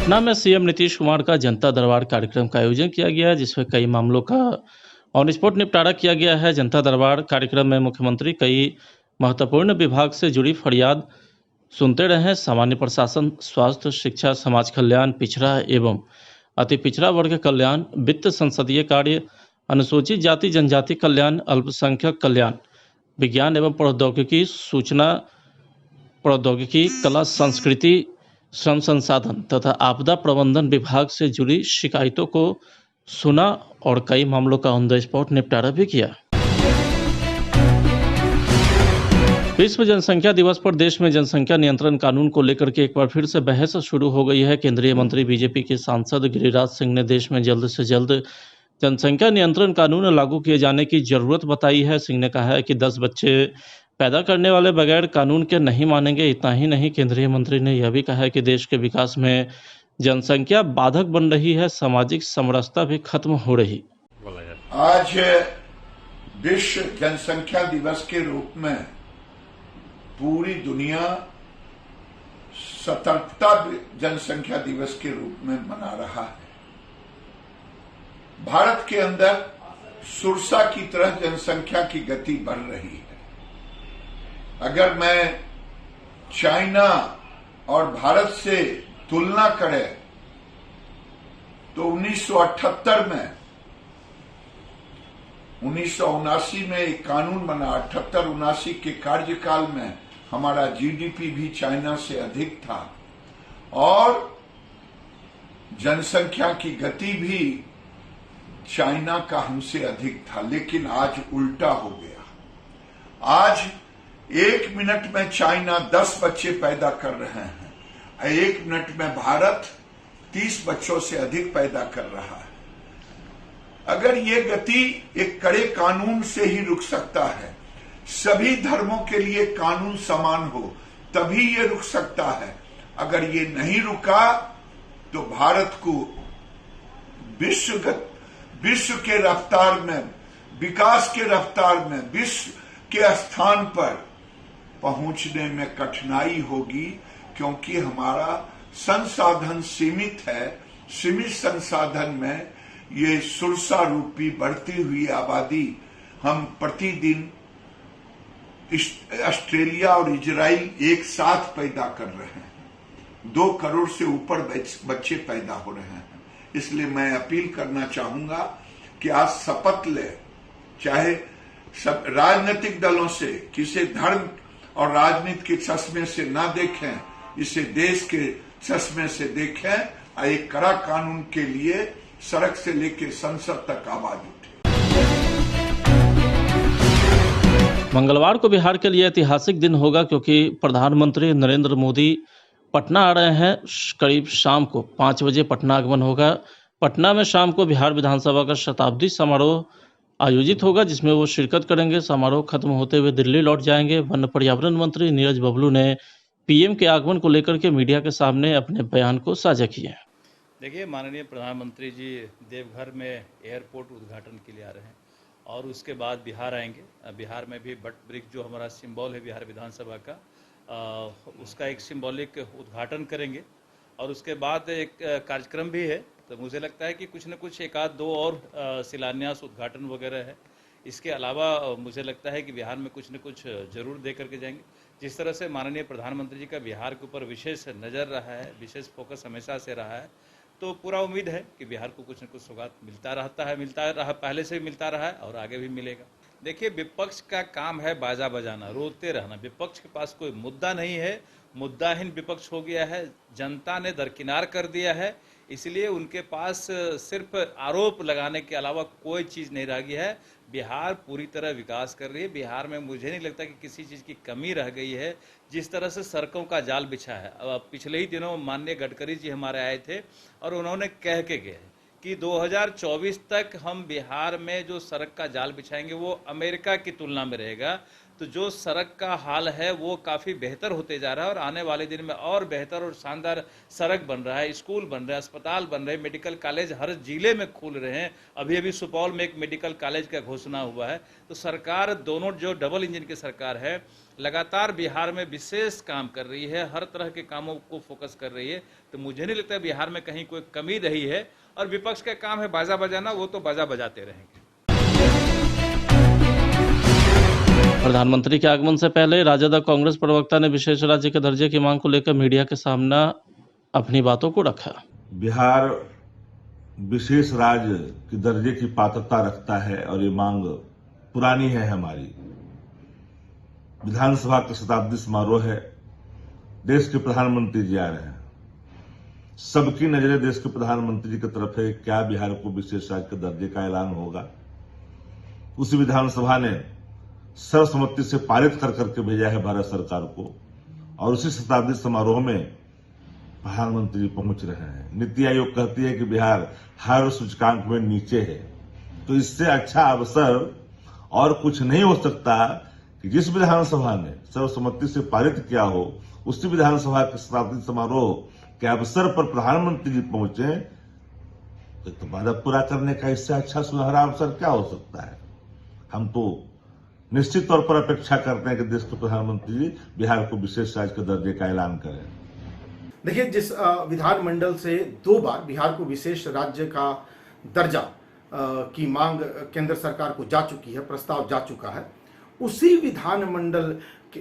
पटना में सीएम नीतीश कुमार का जनता दरबार कार्यक्रम का आयोजन किया गया, जिसमें कई मामलों का ऑन स्पॉट निपटारा किया गया है। जनता दरबार कार्यक्रम में मुख्यमंत्री कई महत्वपूर्ण विभाग से जुड़ी फरियाद सुनते रहे हैं। सामान्य प्रशासन, स्वास्थ्य, शिक्षा, समाज कल्याण, पिछड़ा एवं अति पिछड़ा वर्ग कल्याण, वित्त, संसदीय कार्य, अनुसूचित जाति जनजाति कल्याण, अल्पसंख्यक कल्याण, विज्ञान एवं प्रौद्योगिकी, सूचना प्रौद्योगिकी, कला संस्कृति, श्रम संसाधन तथा आपदा प्रबंधन विभाग से जुड़ी शिकायतों को सुना और कई मामलों का ऑन द स्पॉट निपटारा भी किया। विश्व जनसंख्या दिवस पर देश में जनसंख्या नियंत्रण कानून को लेकर के एक बार फिर से बहस शुरू हो गई है। केंद्रीय मंत्री बीजेपी के सांसद गिरिराज सिंह ने देश में जल्द से जल्द जनसंख्या नियंत्रण कानून लागू किए जाने की जरूरत बताई है। सिंह ने कहा है कि 10 बच्चे पैदा करने वाले बगैर कानून के नहीं मानेंगे। इतना ही नहीं, केंद्रीय मंत्री ने यह भी कहा है कि देश के विकास में जनसंख्या बाधक बन रही है, सामाजिक समरसता भी खत्म हो रही। आज विश्व जनसंख्या दिवस के रूप में पूरी दुनिया सतर्कता जनसंख्या दिवस के रूप में मना रहा है। भारत के अंदर सुरसा की तरह जनसंख्या की गति बढ़ रही है। अगर मैं चाइना और भारत से तुलना करें तो 1978 में 1979 में एक कानून बना। 78-79 के कार्यकाल में हमारा जीडीपी भी चाइना से अधिक था और जनसंख्या की गति भी चाइना का हमसे अधिक था। लेकिन आज उल्टा हो गया। आज 1 मिनट में चाइना 10 बच्चे पैदा कर रहे हैं। 1 मिनट में भारत 30 बच्चों से अधिक पैदा कर रहा है। अगर ये गति एक कड़े कानून से ही रुक सकता है, सभी धर्मों के लिए कानून समान हो, तभी ये रुक सकता है। अगर ये नहीं रुका तो भारत को विश्व के रफ्तार में, विकास के रफ्तार में, विश्व के स्थान पर पहुंचने में कठिनाई होगी, क्योंकि हमारा संसाधन सीमित है। सीमित संसाधन में ये सुरसा रूपी बढ़ती हुई आबादी हम प्रतिदिन ऑस्ट्रेलिया और इजराइल एक साथ पैदा कर रहे हैं। 2 करोड़ से ऊपर बच्चे पैदा हो रहे हैं। इसलिए मैं अपील करना चाहूंगा कि आज शपथ ले, चाहे सब राजनीतिक दलों से, किसी धर्म और राजनीति के चश्मे से ना देखें, इसे देश के चश्मे से देखें। एक कड़ा कानून के लिए सड़क से लेकर संसद तक आवाज उठे। मंगलवार को बिहार के लिए ऐतिहासिक दिन होगा, क्योंकि प्रधानमंत्री नरेंद्र मोदी पटना आ रहे हैं। करीब शाम को 5 बजे पटना आगमन होगा। पटना में शाम को बिहार विधानसभा का शताब्दी समारोह आयोजित होगा, जिसमें वो शिरकत करेंगे। समारोह खत्म होते हुए दिल्ली लौट जाएंगे। वन पर्यावरण मंत्री नीरज बबलू ने पीएम के आगमन को लेकर के मीडिया के सामने अपने बयान को साझा किया। देखिए, माननीय प्रधानमंत्री जी देवघर में एयरपोर्ट उद्घाटन के लिए आ रहे हैं और उसके बाद बिहार आएंगे। बिहार में भी बट ब्रिज जो हमारा सिंबल है बिहार विधानसभा का, उसका एक सिंबॉलिक उद्घाटन करेंगे और उसके बाद एक कार्यक्रम भी है। तो मुझे लगता है कि कुछ न कुछ 1-2 और शिलान्यास, उद्घाटन वगैरह है। इसके अलावा मुझे लगता है कि बिहार में कुछ न कुछ जरूर दे करके जाएंगे। जिस तरह से माननीय प्रधानमंत्री जी का बिहार के ऊपर विशेष नज़र रहा है, विशेष फोकस हमेशा से रहा है, तो पूरा उम्मीद है कि बिहार को कुछ न कुछ सौगात मिलता रहा, पहले से भी मिलता रहा है और आगे भी मिलेगा। देखिए, विपक्ष का काम है बाजा बजाना, रोते रहना। विपक्ष के पास कोई मुद्दा नहीं है, मुद्दाहीन विपक्ष हो गया है। जनता ने दरकिनार कर दिया है, इसलिए उनके पास सिर्फ आरोप लगाने के अलावा कोई चीज़ नहीं रह गई है। बिहार पूरी तरह विकास कर रही है। बिहार में मुझे नहीं लगता कि किसी चीज़ की कमी रह गई है। जिस तरह से सड़कों का जाल बिछा है, पिछले ही दिनों माननीय गडकरी जी हमारे आए थे और उन्होंने कह के गए कि 2024 तक हम बिहार में जो सड़क का जाल बिछाएंगे वो अमेरिका की तुलना में रहेगा। तो जो सड़क का हाल है वो काफ़ी बेहतर होते जा रहा है और आने वाले दिन में और बेहतर और शानदार सड़क बन रहा है, स्कूल बन रहे हैं, अस्पताल बन रहे हैं, मेडिकल कॉलेज हर जिले में खुल रहे हैं। अभी अभी सुपौल में एक मेडिकल कॉलेज का घोषणा हुआ है। तो सरकार दोनों जो डबल इंजन की सरकार है लगातार बिहार में विशेष काम कर रही है, हर तरह के कामों को फोकस कर रही है। तो मुझे नहीं लगता बिहार में कहीं कोई कमी रही है और विपक्ष का काम है बाजा बजाना, वो तो बाजा बजाते रहेंगे। प्रधानमंत्री के आगमन से पहले राजद और कांग्रेस प्रवक्ता ने विशेष राज्य के दर्जे की मांग को लेकर मीडिया के सामने अपनी बातों को रखा। बिहार विशेष राज्य के दर्जे की पात्रता रखता है और ये मांग पुरानी है हमारी। विधानसभा का शताब्दी समारोह है, देश के प्रधानमंत्री जी आ रहे हैं, सबकी नजरें देश के प्रधानमंत्री जी की तरफ है। क्या बिहार को विशेष राज्य के दर्जे का ऐलान होगा? उसी विधानसभा ने सर्वसम्मति से पारित कर करके भेजा है भारत सरकार को और उसी शताब्दी समारोह में प्रधानमंत्री जी पहुंच रहे हैं। नीति आयोग कहती है कि बिहार हर सूचकांक में नीचे है, तो इससे अच्छा अवसर और कुछ नहीं हो सकता कि जिस विधानसभा ने सर्वसम्मति से पारित किया हो उसी विधानसभा के शताब्दी समारोह के अवसर पर प्रधानमंत्री जी पहुंचे, तो वादा पूरा करने का इससे अच्छा सुनहरा अवसर क्या हो सकता है। हम तो निश्चित तौर पर अपेक्षा करते हैं कि देश के प्रधानमंत्री जी बिहार को विशेष राज्य के दर्जे का ऐलान करें। देखिए, जिस विधानमंडल से 2 बार बिहार को विशेष राज्य का दर्जा की मांग केंद्र सरकार को जा चुकी है, प्रस्ताव जा चुका है, उसी विधानमंडल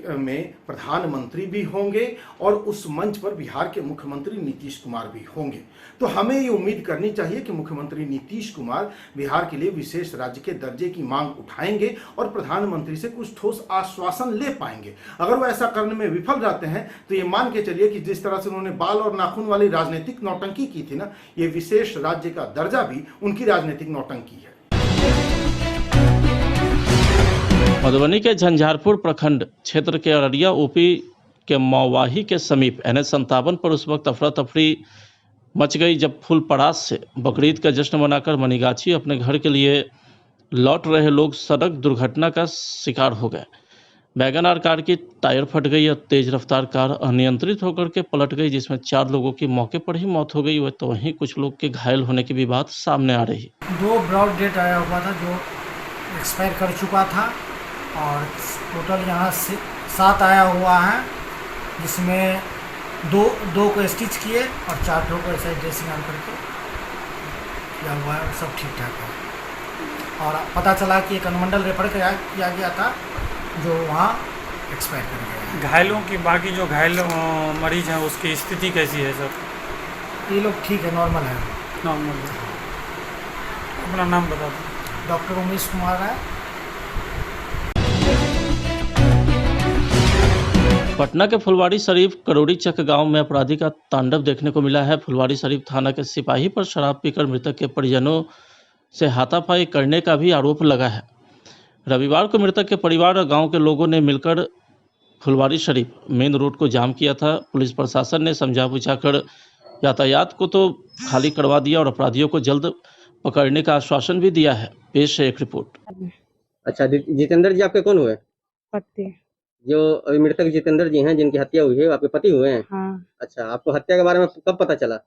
में प्रधानमंत्री भी होंगे और उस मंच पर बिहार के मुख्यमंत्री नीतीश कुमार भी होंगे। तो हमें ये उम्मीद करनी चाहिए कि मुख्यमंत्री नीतीश कुमार बिहार के लिए विशेष राज्य के दर्जे की मांग उठाएंगे और प्रधानमंत्री से कुछ ठोस आश्वासन ले पाएंगे। अगर वो ऐसा करने में विफल रहते हैं तो ये मान के चलिए कि जिस तरह से उन्होंने बाल और नाखून वाली राजनीतिक नौटंकी की थी ना, ये विशेष राज्य का दर्जा भी उनकी राजनीतिक नौटंकी है। मधुबनी के झंझारपुर प्रखंड क्षेत्र के अररिया ओपी के मौवाही के समीप NH-57 पर उस वक्त अफरा तफरी मच गई जब फूलपरास से बकरीद का जश्न मनाकर मनीगाछी अपने घर के लिए लौट रहे लोग सड़क दुर्घटना का शिकार हो गए। वैगनआर कार की टायर फट गई और तेज रफ्तार कार अनियंत्रित होकर के पलट गई, जिसमें 4 लोगों की मौके पर ही मौत हो गई। तो वहीं कुछ लोग के घायल होने की भी बात सामने आ रही। 2 ब्रॉड डेट आया हुआ था जो एक्सपायर कर चुका था और टोटल यहाँ से 7 आया हुआ है, जिसमें 2 को स्टिच किए और 4 को ऐसा ड्रेसिंग ऑन करके किया हुआ है। सब ठीक ठाक है और पता चला कि एक अनुमंडल रेफर किया गया था जो वहाँ एक्सपायर कर गया है। घायलों की बाकी जो घायल मरीज हैं उसकी स्थिति कैसी है सर? ये लोग ठीक है, नॉर्मल है। नॉर्मल। अपना नाम बता दो। डॉक्टर उमेश कुमार है। पटना के फुलवारी शरीफ करोड़ी चक गांव में अपराधी का तांडव देखने को मिला है। फुलवारी शरीफ थाना के सिपाही पर शराब पीकर मृतक के परिजनों से हाथापाई करने का भी आरोप लगा है। रविवार को मृतक के परिवार और गांव के लोगों ने मिलकर फुलवारी शरीफ मेन रोड को जाम किया था। पुलिस प्रशासन ने समझा बुझाकर यातायात को तो खाली करवा दिया और अपराधियों को जल्द पकड़ने का आश्वासन भी दिया है। पेश है एक रिपोर्ट। अच्छा, जितेंद्र जी आपके कौन हुए? पति। जो अभी मृतक जितेंद्र जी हैं जिनकी हत्या हुई है, आपके पति हुए हैं? हाँ। अच्छा, आपको हत्या के बारे में कब पता चला?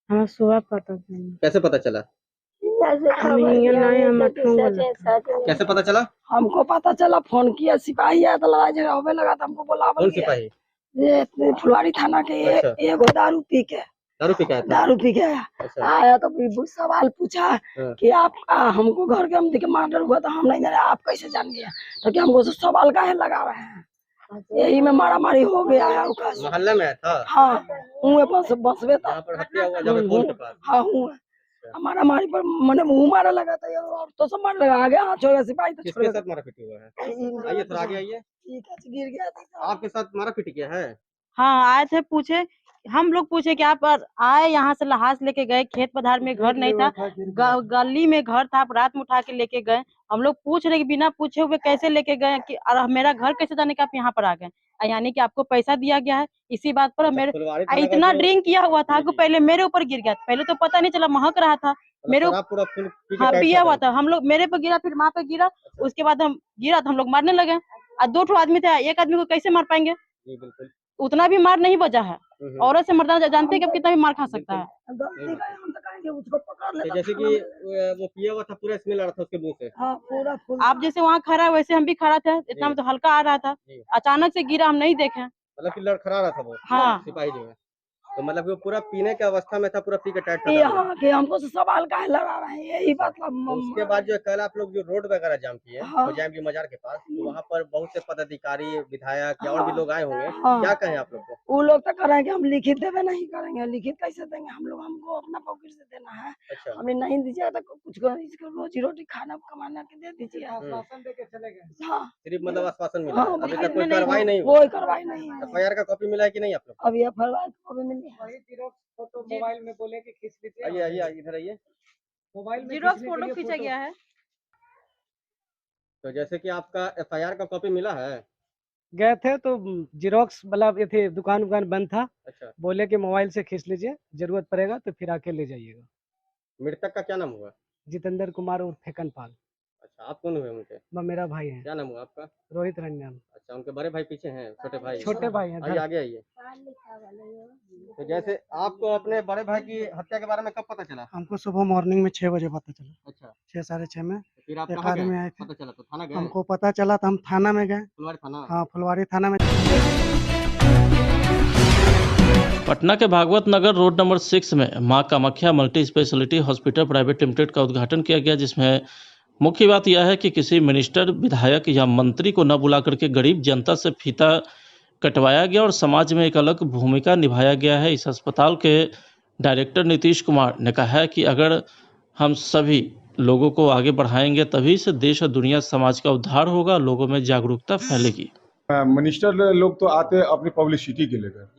हाँ, सुबह पता चला। कैसे पता चला? कैसे पता चला? हमको पता चला, फोन किया, सिपाही आया तो लड़ाई झगड़ा होने लगा, तो हमको बोला। कौन सिपाही? ये फुलवारी थाना के। अच्छा। एगो दारू पी के आया। अच्छा। आया तो फिर सवाल पूछा कि आप हमको घर के हम देखे मर्डर हुआ तो हम नहीं जाने, आप कैसे जान गया? तो क्या हमको सवाल काहे लगा रहे हैं? यही में मारामारी हो गया है। मोहल्ले में था? हाँ, हूँ बसवे था। हत्या हुआ जब पोल के पास? हाँ, हूँ। हमारा मारी पर मैंने मुँह मारा लगा था यार, और तो सब मारने लगा। आगे हाथ छोड़ सिपाही तो किसके साथ मारा पीटी हुआ है? आइए थोड़ा आगे आइए। ठीक है, गिर गया था। आपके साथ मारा पीटी किया है? हाँ, आए थे, पूछे, हम लोग पूछे कि आप आए यहाँ से लहास लेके गए, खेत पधार में घर नहीं था, गली में घर था, आप रात में उठा के लेके गए। हम लोग पूछ रहे कि बिना पूछे हुए कैसे लेके गए कि और मेरा घर कैसे जाने के आप यहाँ पर आ गए? यानी कि आपको पैसा दिया गया है, इसी बात पर मेरे इतना ड्रिंक किया हुआ था कि पहले मेरे ऊपर गिर गया। पहले तो पता नहीं चला, महक रहा था मेरे ऊपर। हाँ, पिया हुआ था। हम लोग मेरे पर गिरा, फिर माँ पे गिरा, उसके बाद हम गिरा तो हम लोग मारने लगे। आज 2 ठो आदमी थे, एक आदमी को कैसे मार पाएंगे? जी बिल्कुल। उतना भी मार नहीं बचा है। औरत से मर्दाना जानते हैं कि अब कितना भी मार खा सकता है। गलती का हम तो कहेंगे उसको पकड़ तो लेता जैसे थाना कि में। वो पिया हुआ था, पूरा स्मेल आ रहा था उसके मुंह से। हाँ पूरा फुल। आप जैसे वहाँ खड़ा है वैसे हम भी खड़ा थे, इतना में तो हल्का आ रहा था, जी। अचानक से गिरा, हम नहीं देखे। मतलब कि लड़खड़ा रहा था वो। हाँ। सिपाही जो है, तो मतलब वो पूरा पीने के अवस्था में था, पूरा पी के टाइट था। हाँ कि हमको से सवाल काहे लगा रहे हैं, यही मतलब तो उसके बाद जो कल आप लोग जो रोड वगैरह जाम किए हाँ। खोजाम की मजार के पास, तो वहाँ पर बहुत से पदाधिकारी, विधायक या और भी लोग आए होंगे, हाँ। क्या कहें आप लोग को? वो लोग तो कह रहे हैं कि हम लिखित देवे नहीं करेंगे, लिखित कैसे देंगे हम लोग, हमको अपना पॉकेट से देना है। अच्छा। हमें नहीं दीजिएगा तो कुछ इसको रोजी रोटी खाना कमाना के दे दीजिए। आश्वासन दे के चले गए। हाँ सिर्फ मतलब आश्वासन मिला हाँ, है, अभी बाकी तक कोई में नहीं कार्रवाई नहीं हुई। कोई कार्रवाई नहीं है। FIR का कॉपी मिला है कि नहीं आप लोग? अभी एफआईआर को भी मिली है। वही जीरोक्स फोटो मोबाइल में बोले कि खींच लीजिए। आइए आइए इधर आइए। मोबाइल में जीरोक्स खींचने के फोटो लिए खींचा गया है। तो जैसे कि आपका FIR का कॉपी मिला है। गए थे तो जीरोक्स मतलब ये थे, दुकान बंद था, अच्छा। बोले कि मोबाइल से खींच लीजिए, जरूरत पड़ेगा तो फिर आके ले जाइएगा। मृतक का क्या नाम हुआ? जितेंद्र कुमार उर्फ फेकन पाल। अच्छा, आप कौन हुए उनके? वह मेरा भाई है, क्या नाम हुआ आपका? रोहित रंजन। अच्छा, उनके बड़े भाई पीछे हैं, छोटे भाई? छोटे भाई हैं। आइए आगे आइए। तो जैसे आपको अपने बड़े भाई की हत्या के बारे में कब पता चला? हमको सुबह मॉर्निंग में 6 बजे पता चला, अच्छा, 6 साढ़े 6 में। तो फिर आप एक कहाँ आदमी गए? आए थे, पता चला तो थाना गए? हमको पता चला तो हम थाना में गए। फुलवारी थाना? हाँ फुलवारी थाना में। पटना के भागवत नगर रोड नंबर 6 में मां Kamakhya multi speciality hospital private limited का उद्घाटन किया गया, जिसमें मुख्य बात यह है कि किसी मिनिस्टर, विधायक या मंत्री को न बुला करके गरीब जनता से फीता कटवाया गया और समाज में एक अलग भूमिका निभाया गया है। इस अस्पताल के डायरेक्टर नीतीश कुमार ने कहा है कि अगर हम सभी लोगों को आगे बढ़ाएंगे तभी से देश और दुनिया समाज का उद्धार होगा, लोगों में जागरूकता फैलेगी। मिनिस्टर लोग तो आते हैं अपनी पब्लिसिटी के लेकर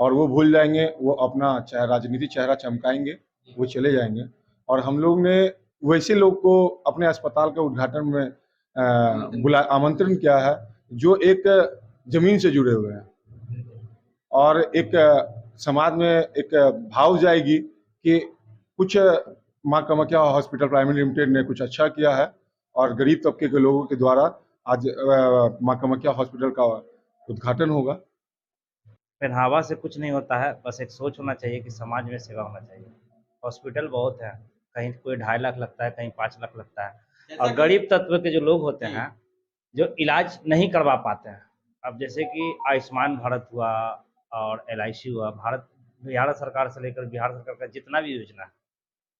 और वो भूल जाएंगे, वो अपना राजनीतिक चेहरा चमकाएंगे, वो चले जाएंगे। और हम लोग ने वैसे लोग को अपने अस्पताल के उद्घाटन में आमंत्रण किया है जो एक जमीन से जुड़े हुए हैं और एक समाज में एक भाव जाएगी कि कुछ मां कामाख्या हॉस्पिटल प्राइवेट लिमिटेड ने कुछ अच्छा किया है और गरीब तबके के लोगों के द्वारा आज मां कामाख्या हॉस्पिटल का उद्घाटन होगा। पहनावा से कुछ नहीं होता है, बस एक सोच होना चाहिए कि समाज में सेवा होना चाहिए। हॉस्पिटल बहुत है, कहीं कोई 2.5 लाख लगता है, कहीं 5 लाख लगता है, और गरीब तत्व के जो लोग होते हैं जो इलाज नहीं करवा पाते हैं, अब जैसे कि आयुष्मान भारत हुआ और LIC हुआ, बिहार सरकार से लेकर बिहार सरकार का जितना भी योजना है,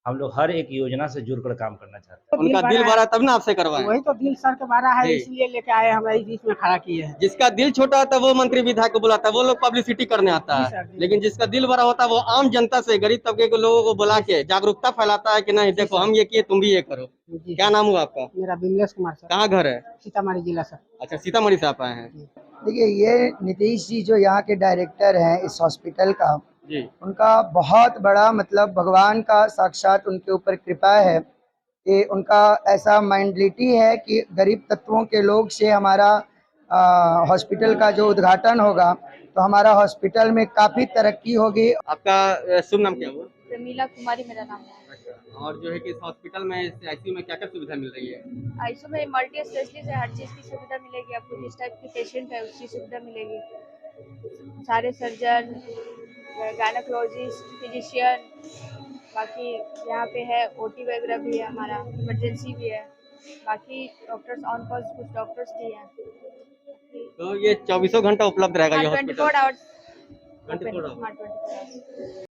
हम लोग हर एक योजना से जुड़कर काम करना चाहते हैं। उनका दिल भरा तब ना आपसे करवाए। वही तो दिल सर के बारा है, जी। इसलिए लेके आए, हमारे बीच में खड़ा किए हैं। जिसका दिल छोटा होता है वो मंत्री विधायक को बुलाता है, वो लोग पब्लिसिटी करने आता जी है, सर, जी। लेकिन जिसका दिल भरा होता है वो आम जनता से, गरीब तबके के लोगों को बुला के जागरूकता फैलाता है कि नहीं देखो हम ये किए, तुम भी ये करो। जी। क्या नाम हुआ आपका? मेरा बिमलेश कुमार सर, कहाँ घर है? सीतामढ़ी जिला सर। अच्छा, सीतामढ़ी से आप आए हैं। देखिए, ये नीतीश जी जो यहाँ के डायरेक्टर हैं इस हॉस्पिटल का, जी। उनका बहुत बड़ा मतलब भगवान का साक्षात उनके ऊपर कृपा है कि उनका ऐसा माइंडलिटी है कि गरीब तत्वों के लोग से हमारा हॉस्पिटल का जो उद्घाटन होगा तो हमारा हॉस्पिटल में काफ़ी तरक्की होगी। आपका शुभ नाम क्या हुआ? प्रमीला कुमारी मेरा नाम है। और जो है कि इस हॉस्पिटल में ICU में क्या क्या सुविधा मिल रही है? ICU में मल्टी स्पेशलिस्ट है, हर चीज़ की सुविधा मिलेगी आपको, जिस टाइप की पेशेंट है उसकी सुविधा मिलेगी। सारे सर्जन, गायनेकोलॉजिस्ट, फिजिशियन, बाकी यहाँ पे है OT वगैरह भी है, हमारा इमरजेंसी भी है, बाकी डॉक्टर्स ऑन कॉल कुछ डॉक्टर्स भी हैं। तो ये 24 घंटा उपलब्ध रहेगा ये हॉस्पिटल? 24 आवर्स। 24 आवर्स।